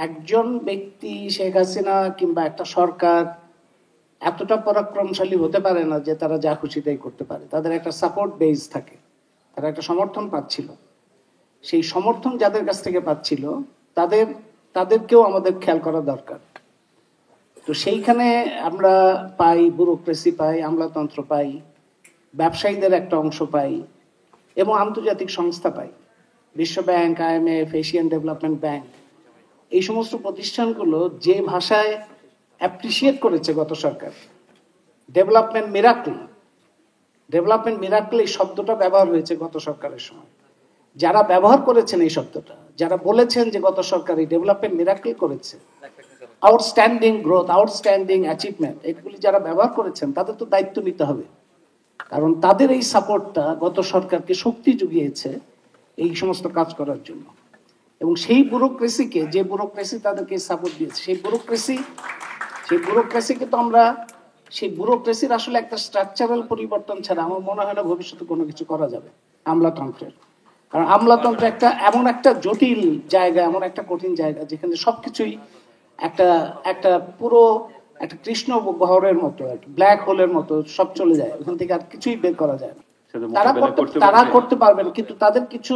একজন ব্যক্তি শেখ হাসিনা কিংবা একটা সরকার এতটা পরাক্রমশালী হতে পারে না যে তারা যা খুশি তাই করতে পারে। তাদের একটা সাপোর্ট বেস থাকে, তারা একটা সমর্থন পাচ্ছিল। সেই সমর্থন যাদের কাছ থেকে পাচ্ছিল তাদেরকেও আমাদের খেয়াল করা দরকার। তো সেইখানে আমরা পাই ব্যুরোক্রেসি পাই, আমলাতন্ত্র পাই, ব্যবসায়ীদের একটা অংশ পাই এবং আন্তর্জাতিক সংস্থা পাই। বিশ্ব bank, IMF, Asian development bank, এই সমস্ত প্রতিষ্ঠানগুলো যে ভাষায় অ্যাপ্রিসিয়েট করেছে গত সরকার, ডেভেলপমেন্ট মিরাকল এই শব্দটা ব্যবহার হয়েছে গত সরকারের সময়। যারা ব্যবহার করেছেন এই শব্দটা, যারা বলেছেন যে গত সরকার এই ডেভেলপমেন্ট মিরাকল করেছে, আউটস্ট্যান্ডিং গ্রোথ, আউটস্ট্যান্ডিং অ্যাচিভমেন্ট, এগুলি যারা ব্যবহার করেছেন তাদের তো দায়িত্ব নিতে হবে। কারণ তাদের এই সাপোর্টটা গত সরকারকে শক্তি জুগিয়েছে এই সমস্ত কাজ করার জন্য। এবং সেই ব্যুরোক্রেসিকে, যে ব্যুরোক্রেসি তাদেরকে সাপোর্ট দিয়েছে, সেই ব্যুরোক্রেসিকে তো আমরা, সেই ব্যুরোক্রেসির আসলে একটা স্ট্রাকচারাল পরিবর্তন ছাড়া আমার মনে হয় না ভবিষ্যতে কোনো কিছু করা যাবে আমলাতন্ত্রের। কারণ আমলাতন্ত্র এমন একটা জটিল জায়গা, এমন একটা কঠিন জায়গা যেখানে সবকিছুই একটা পুরো একটা কৃষ্ণ গহ্বরের মতো, একটা ব্ল্যাক হোলের মতো সব চলে যায়, ওখান থেকে আর কিছুই বের করা যায় না। তারা করতে পারবেন, কিন্তু তাদের কিছু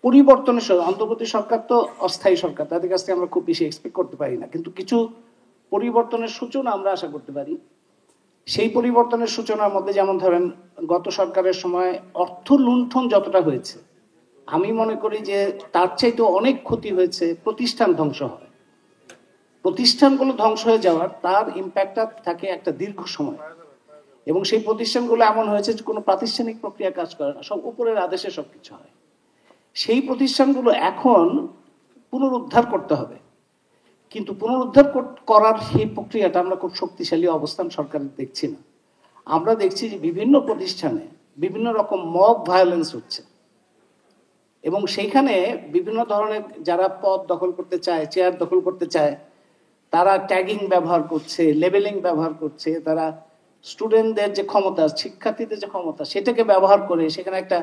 পরিবর্তনের, অন্তর্বর্তী সরকার তো অস্থায়ী সরকার, তাদের কাছ থেকে আমরা খুব বেশি এক্সপেক্ট করতে পারি না, কিন্তু কিছু পরিবর্তনের সূচনা আমরা আশা করতে পারি। সেই পরিবর্তনের সূচনার মধ্যে যেমন ধরেন গত সরকারের সময় অর্থ লুণ্ঠন যতটা হয়েছে, আমি মনে করি যে তার চাইতে অনেক ক্ষতি হয়েছে প্রতিষ্ঠান ধ্বংস হয়। প্রতিষ্ঠানগুলো ধ্বংস হয়ে যাওয়ার তার ইম্প্যাক্টটা থাকে একটা দীর্ঘ সময়, এবং সেই প্রতিষ্ঠানগুলো এমন হয়েছে যে কোনো প্রাতিষ্ঠানিক প্রক্রিয়া কাজ করে না, সব উপরের আদেশে সবকিছু হয়। সেই প্রতিষ্ঠানগুলো এখন পুনরুদ্ধার করতে হবে, কিন্তু পুনরুদ্ধার করার সেই প্রক্রিয়াটা আমরা খুব শক্তিশালী অবস্থান সরকারের দেখছি না। আমরা দেখছি যে বিভিন্ন প্রতিষ্ঠানে বিভিন্ন রকম মব ভায়োলেন্স হচ্ছে, এবং সেইখানে বিভিন্ন ধরনের যারা পদ দখল করতে চায়, চেয়ার দখল করতে চায়, তারা ট্যাগিং ব্যবহার করছে, লেবেলিং ব্যবহার করছে, তারা স্টুডেন্টদের যে ক্ষমতা, শিক্ষার্থীদের যে ক্ষমতা, সেটাকে ব্যবহার করে সেখানে একটা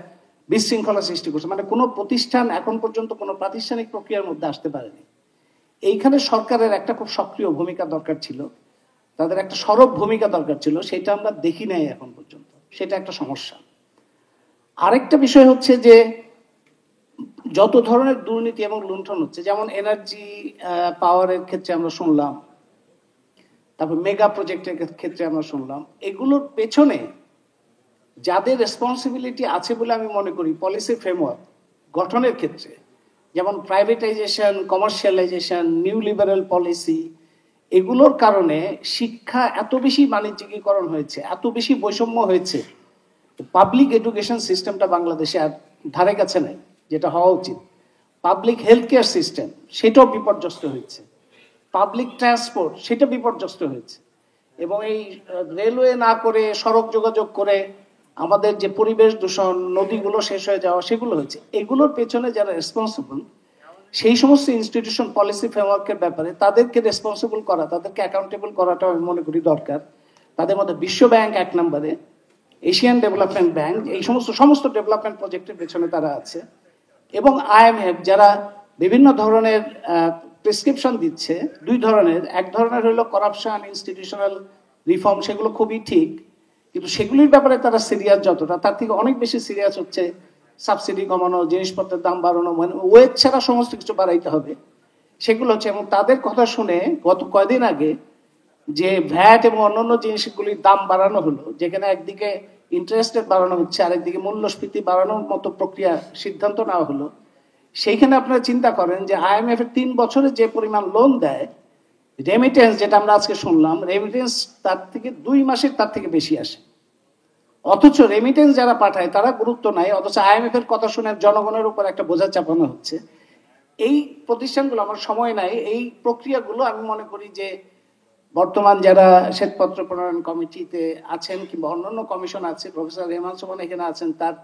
বিশৃঙ্খলা সৃষ্টি করছে। মানে কোনো প্রতিষ্ঠান এখন পর্যন্ত কোনো প্রাতিষ্ঠানিক প্রক্রিয়ার মধ্যে আসতে পারেনি। এইখানে সরকারের একটা খুব সক্রিয় ভূমিকা দরকার ছিল, তাদের একটা সরব ভূমিকা দরকার ছিল, সেটা আমরা দেখি নাই এখন পর্যন্ত। সেটা একটা সমস্যা। আরেকটা বিষয় হচ্ছে যে যত ধরনের দুর্নীতি এবং লুণ্ঠন হচ্ছে, যেমন এনার্জি পাওয়ারের ক্ষেত্রে আমরা শুনলাম, তারপর মেগা প্রজেক্টের ক্ষেত্রে আমরা শুনলাম, এগুলোর পেছনে যাদের রেসপন্সিবিলিটি আছে বলে আমি মনে করি পলিসি ফ্রেমওয়ার্ক গঠনের ক্ষেত্রে, যেমন privatisation, commercialisation, new liberal policy, এগুলোর কারণে শিক্ষা এত বেশি বাণিজ্যিকীকরণ হয়েছে, এত বেশি বৈষম্য হয়েছে, পাবলিক এডুকেশন সিস্টেমটা বাংলাদেশে আর ধারে কাছে নাই যেটা হওয়া উচিত। পাবলিক হেলথ কেয়ার সিস্টেম সেটাও বিপর্যস্ত হয়েছে, পাবলিক ট্রান্সপোর্ট সেটা বিপর্যস্ত হয়েছে, এবং এই রেলওয়ে না করে সড়ক যোগাযোগ করে আমাদের যে পরিবেশ দূষণ, নদীগুলো শেষ হয়ে যাওয়া, সেগুলো হয়েছে। এগুলোর পেছনে যারা রেসপন্সিবল, সেই সমস্ত ইনস্টিটিউশন পলিসি ফ্রেমওয়ার্কের ব্যাপারে তাদেরকে রেসপন্সিবল করা, তাদেরকে অ্যাকাউন্টেবল করাটা আমি মনে করি দরকার। তাদের মধ্যে বিশ্ব ব্যাংক এক নম্বরে, এশিয়ান ডেভেলপমেন্ট ব্যাংক, এই সমস্ত ডেভেলপমেন্ট প্রজেক্টের পেছনে তারা আছে, এবং IMF যারা বিভিন্ন ধরনের প্রেসক্রিপশন দিচ্ছে, দুই ধরনের। এক ধরনের হলো করাপশন, ইনস্টিটিউশনাল রিফর্ম, সেগুলো খুবই ঠিক, কিন্তু সেগুলির ব্যাপারে তারা সিরিয়াস যতটা, তার থেকে অনেক বেশি সিরিয়াস হচ্ছে সাবসিডি কমানো, জিনিসপত্রের দাম বাড়ানো, মানে ওয়েজ ছাড়া সমস্ত কিছু বাড়াইতে হবে, সেগুলো হচ্ছে। এবং তাদের কথা শুনে গত কয়দিন আগে যে ভ্যাট এবং অন্যান্য জিনিসগুলির দাম বাড়ানো হলো, যেখানে একদিকে ইন্টারেস্ট রেট বাড়ানো হচ্ছে, আরেকদিকে মূল্যস্ফীতি বাড়ানোর মতো প্রক্রিয়া সিদ্ধান্ত নেওয়া হলো, সেইখানে আপনারা চিন্তা করেন যে IMF এর 3 বছরে যে পরিমাণ লোন দেয়, রেমিটেন্স যেটা আমরা আজকে শুনলাম, রেমিটেন্স তার থেকে 2 মাসের তার থেকে বেশি আসে, অথচ রেমিটেন্স যারা পাঠায় তারা গুরুত্ব নাই, অথচ IMF এর কথা শুনে জনগণের উপর একটা বোঝা চাপানো হচ্ছে। এই প্রতিষ্ঠানগুলো, আমার সময় নাই, এই প্রক্রিয়াগুলো আমি মনে করি যে বর্তমান যারা শ্বেতপত্র প্রণয়ন কমিটিতে আছেন কিংবা অন্যান্য কমিশন আছে, প্রফেসর রেহমান সোবহান এখানে আছেন, তার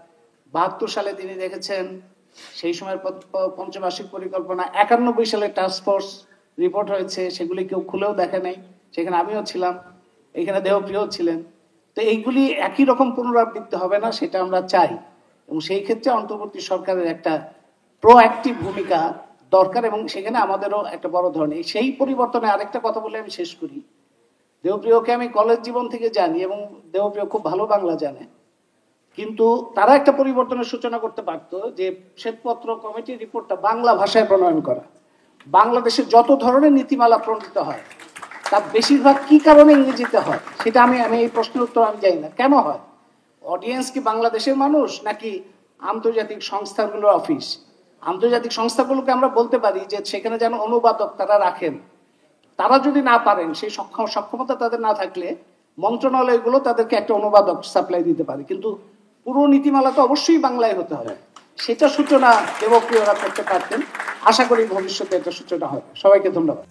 72 সালে তিনি দেখেছেন, সেই সময় পঞ্চবার্ষিক পরিকল্পনা, 91 সালে টাস্কফোর্স রিপোর্ট হয়েছে, সেগুলি কেউ খুলেও দেখে নাই, সেখানে আমিও ছিলাম, এখানে দেহপ্রিয় ছিলেন। তো এইগুলি একই রকম পুনরাবৃত্তি হবে না, সেটা আমরা চাই, এবং সেই ক্ষেত্রে অন্তর্বর্তী সরকারের একটা প্রোঅ্যাক্টিভ ভূমিকা দরকার, এবং সেখানে আমাদেরও একটা বড় ধরনের সেই পরিবর্তনে আরেকটা কথা বলে আমি শেষ করি। দেবপ্রিয়কে আমি কলেজ জীবন থেকে জানি এবং দেবপ্রিয় খুব ভালো বাংলা জানে, কিন্তু তারা একটা পরিবর্তনের সূচনা করতে পারত যে শ্বেতপত্র কমিটির রিপোর্টটা বাংলা ভাষায় প্রণয়ন করা। বাংলাদেশে যত ধরনের নীতিমালা প্রণীত হয় তার বেশিরভাগ কি কারণে ইংরেজিতে হয়, সেটা আমি এই প্রশ্নের উত্তর আমি জানি না। কেন হয়? অডিয়েন্স কি বাংলাদেশের মানুষ নাকি আন্তর্জাতিক সংস্থাগুলোর অফিস? আন্তর্জাতিক সংস্থাগুলোকে আমরা বলতে পারি যে সেখানে যেন অনুবাদক তারা রাখেন। তারা যদি না পারেন, সেই সক্ষমতা তাদের না থাকলে মন্ত্রণালয়গুলো তাদেরকে একটা অনুবাদক সাপ্লাই দিতে পারে, কিন্তু পুরো নীতিমালা তো অবশ্যই বাংলায় হতে হবে। সেটা সূচনা দেবপ্রিয়রা করতে পারতেন। আশা করি ভবিষ্যতে এটা সূচনা হবে। সবাইকে ধন্যবাদ।